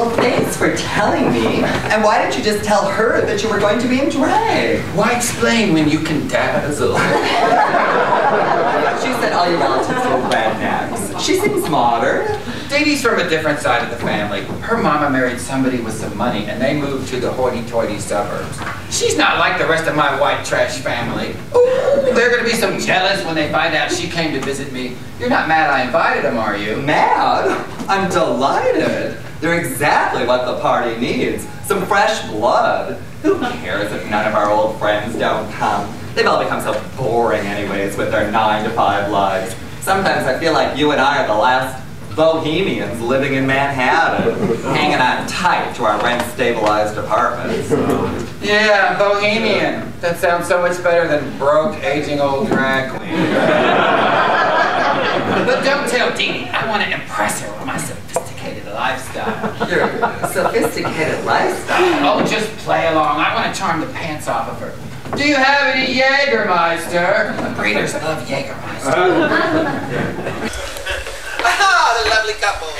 Well, thanks for telling me. And why didn't you just tell her that you were going to be in drag? Why explain when you can dazzle? She said all your relatives were rednecks. She seems modern. Dee Dee's from a different side of the family. Her mama married somebody with some money, and they moved to the hoity-toity suburbs. She's not like the rest of my white trash family. Ooh, they're gonna be so jealous when they find out she came to visit me. You're not mad I invited them, are you? Mad? I'm delighted. They're exactly what the party needs. Some fresh blood. Who cares if none of our old friends don't come? They've all become so boring anyways with their 9-to-5 lives. Sometimes I feel like you and I are the last bohemians living in Manhattan, hanging on tight to our rent-stabilized apartments. Yeah, bohemian. That sounds so much better than broke, aging old drag queen. But don't tell Dee Dee. I want to impress her with my sophisticated lifestyle. Your sophisticated lifestyle? Oh, just play along. I want to charm the pants off of her. Do you have any Jägermeister? The breeders love Jägermeister. Ah, the lovely couple.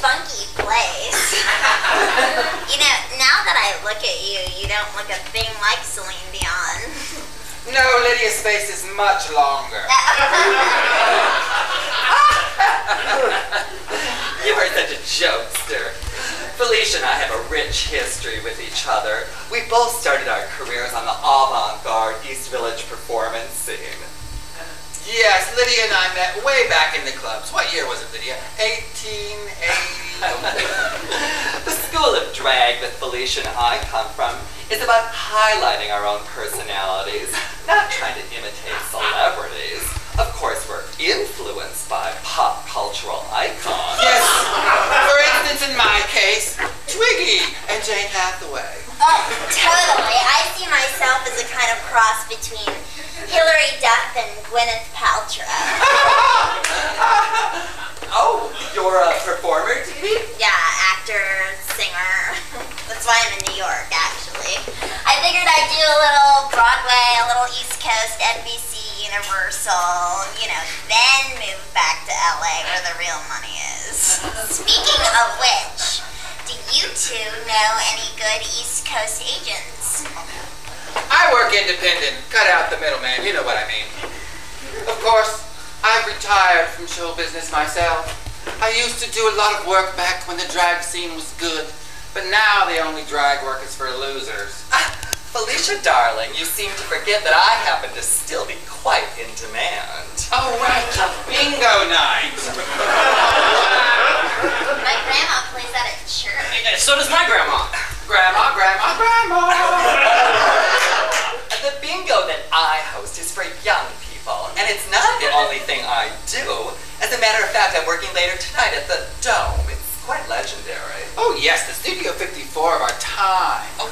Funky place. You know, now that I look at you, you don't look a thing like Celine Dion. No, Lydia's face is much longer. You are such a jokester. Felicia and I have a rich history with each other. We both started our careers on the avant-garde East Village performance scene. Yes, Lydia and I met way back in the clubs. What year was it, Lydia? 1880. The school of drag that Felicia and I come from is about highlighting our own personalities, not trying to imitate celebrities. Of course, we're influenced by pop cultural icons. Yes. For instance, in my case, Twiggy and Jane Hathaway. Oh, totally. I see myself as a kind of cross between Hilary Duff and Gwyneth Paltrow. Oh, you're a performer, Dee Dee? Yeah, actor, singer. That's why I'm in New York, actually. I figured I'd do a little Broadway, a little East Coast, NBC, Universal, you know, then move back to LA where the real money is. Speaking of which, do you two know any good East Coast agents? I work independent. Cut out the middleman. You know what I mean. Of course, I've retired from show business myself. I used to do a lot of work back when the drag scene was good, but now the only drag work is for losers. Felicia, darling, you seem to forget that I happen to still be quite in demand. Oh, right, bingo night. My grandma plays that at church. So does my grandma. Grandma, grandma, grandma. The bingo that I host is for young people, and it's not the only thing I do. As a matter of fact, I'm working later tonight at the Dome. It's quite legendary. Oh yes, the Studio 54 of our time. Oh,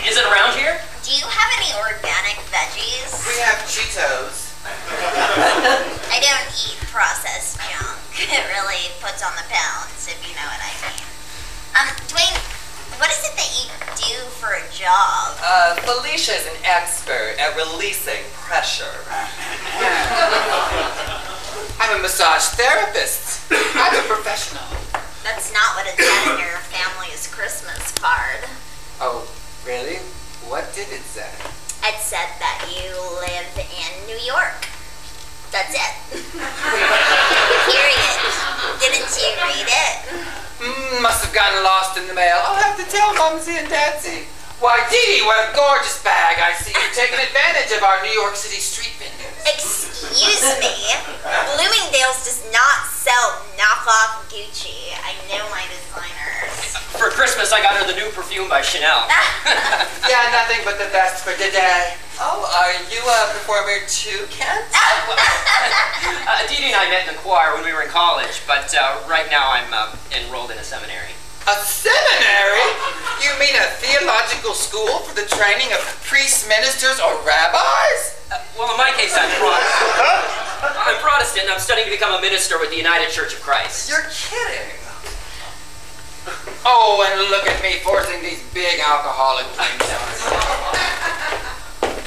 is it around here? Do you have any organic veggies? We have Cheetos. I don't eat processed junk. It really puts on the pounds, if you know what I mean. Dwayne, what is it that you do for a job? Felicia is an expert at releasing pressure. I'm a massage therapist. I'm a professional. That's not what it said in your family's Christmas card. Oh, really? What did it say? It said that you live in New York. That's it. Period. Didn't you read it? Must have gotten lost in the mail. I'll have to tell Mumsy and Dadsy. Why, Dee Dee, what a gorgeous bag. I see you're taking advantage of our New York City street vendors. Excuse me. Bloomingdale's does not sell knockoff Gucci. I know my designers. For Christmas, I got her the new perfume by Chanel. Yeah, nothing but the best for today. Oh, are you a performer too, Kent? Dee Dee and I met in the choir when we were in college, but right now I'm enrolled in a seminary. A seminary? You mean a theological school for the training of priests, ministers, or rabbis? Well, in my case, I'm Protestant. I'm Protestant, and I'm studying to become a minister with the United Church of Christ. You're kidding. Oh, and look at me forcing these big alcoholic drinks on us.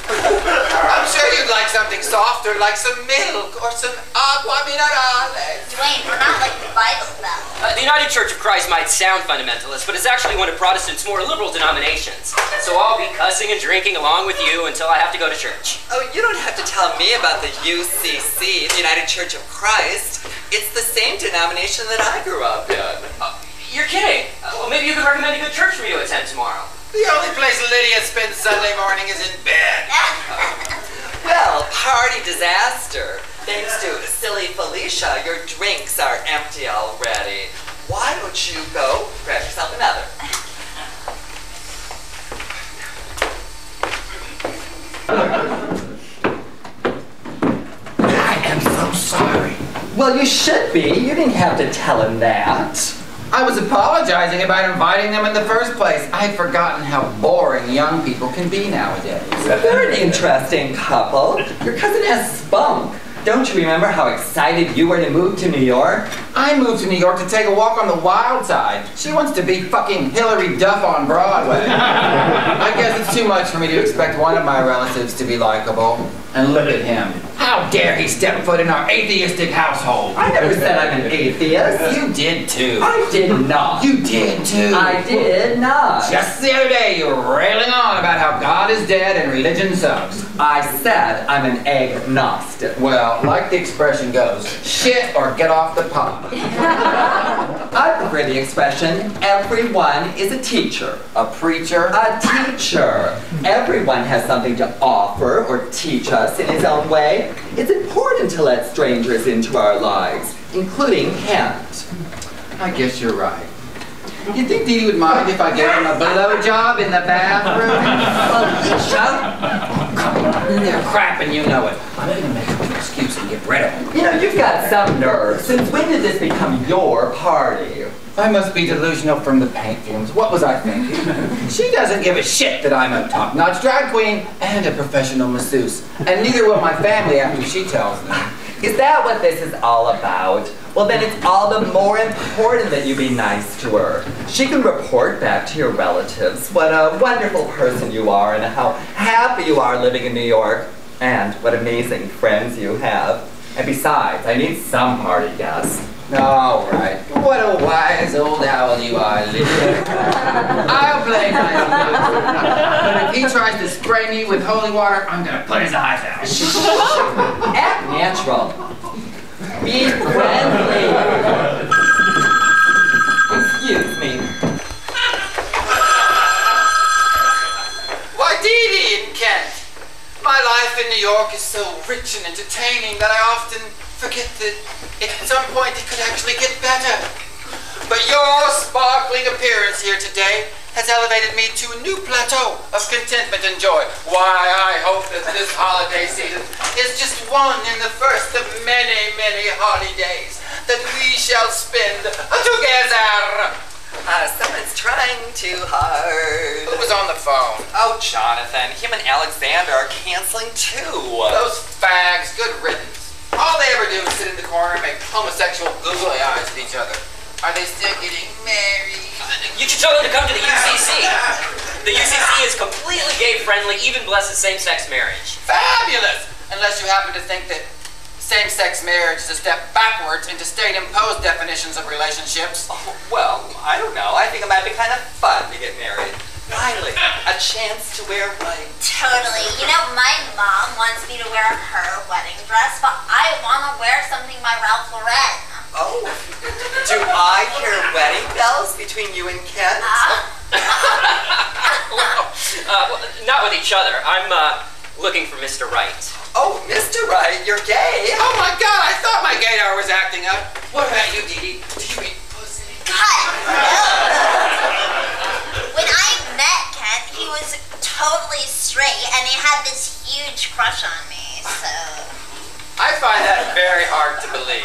I'm sure you'd like something softer, like some milk or some agua minerales. Dwayne, we're not like the Bible, though. The United Church of Christ might sound fundamentalist, but it's actually one of Protestants' more liberal denominations. So I'll be cussing and drinking along with you until I have to go to church. Oh, you don't have to tell me about the UCC, the United Church of Christ. It's the same denomination that I grew up in. You're kidding. Well, maybe you could recommend a good church for me to attend tomorrow. The only place Lydia spends Sunday morning is in bed. Well, party disaster. Thanks to silly Felicia, your drinks are empty already. Why don't you go grab yourself another? I am so sorry. Well, you should be. You didn't have to tell him that. I was apologizing about inviting them in the first place. I had forgotten how boring young people can be nowadays. They're an interesting couple. Your cousin has spunk. Don't you remember how excited you were to move to New York? I moved to New York to take a walk on the wild side. She wants to be fucking Hillary Duff on Broadway. I guess it's too much for me to expect one of my relatives to be likable. And look at him. How dare he step foot in our atheistic household? I never said I'm an atheist. You did too. I did not. You did too. I did not. Just the other day you were railing on about how God is dead and religion sucks. I said I'm an agnostic. Well, like the expression goes, shit or get off the pot. I prefer the expression, everyone is a teacher. A preacher? A teacher. Everyone has something to offer or teach us in his own way. It's important to let strangers into our lives, including Kent. I guess you're right. You think Dee Dee would mind if I gave him a blowjob in the bathroom? Alicia! They're crap and you know it. I'm gonna make up an excuse and get rid of him. You know, you've got some nerve. Since when did this become your party? I must be delusional from the paint fumes. What was I thinking? She doesn't give a shit that I'm a top-notch drag queen and a professional masseuse. And neither will my family after she tells them. Is that what this is all about? Well, then it's all the more important that you be nice to her. She can report back to your relatives what a wonderful person you are and how happy you are living in New York and what amazing friends you have. And besides, I need some party guests. All right. What a wise old owl you are, Lydia. I'll play nice with you. But if he tries to spray me with holy water, I'm gonna put his eyes out. Act natural. Be friendly. Excuse me. Why, Dee Dee and Kent. My life in New York is so rich and entertaining that I often forget that at some point it could actually get better. But your sparkling appearance here today has elevated me to a new plateau of contentment and joy. Why, I hope that this holiday season is just one in the first of many, many holidays that we shall spend together. Someone's trying too hard. Who was on the phone? Oh, Jonathan, him and Alexander are canceling too. Those fags, good riddance. All they ever do is sit in the corner and make homosexual googly eyes at each other. Are they still getting married? You should tell them to come to the UCC. The UCC is completely gay-friendly, even blesses same-sex marriage. Fabulous! Unless you happen to think that same-sex marriage is a step backwards into state-imposed definitions of relationships. Oh, well, I don't know. I think it might be kind of fun to get married. Finally, a chance to wear white. Totally. You know, my mom wants me to wear her wedding dress, but I want to wear something by Ralph Lauren. Oh, do I hear wedding bells between you and Kent? Well, not with each other. I'm looking for Mr. Wright. Oh, Mr. Wright, you're gay. Oh my God, I thought my gaydar was acting up. What about you, Dee Dee? Do you eat pussy? God, no. When I met Kent, he was totally straight, and he had this huge crush on me, so... I find that very hard to believe.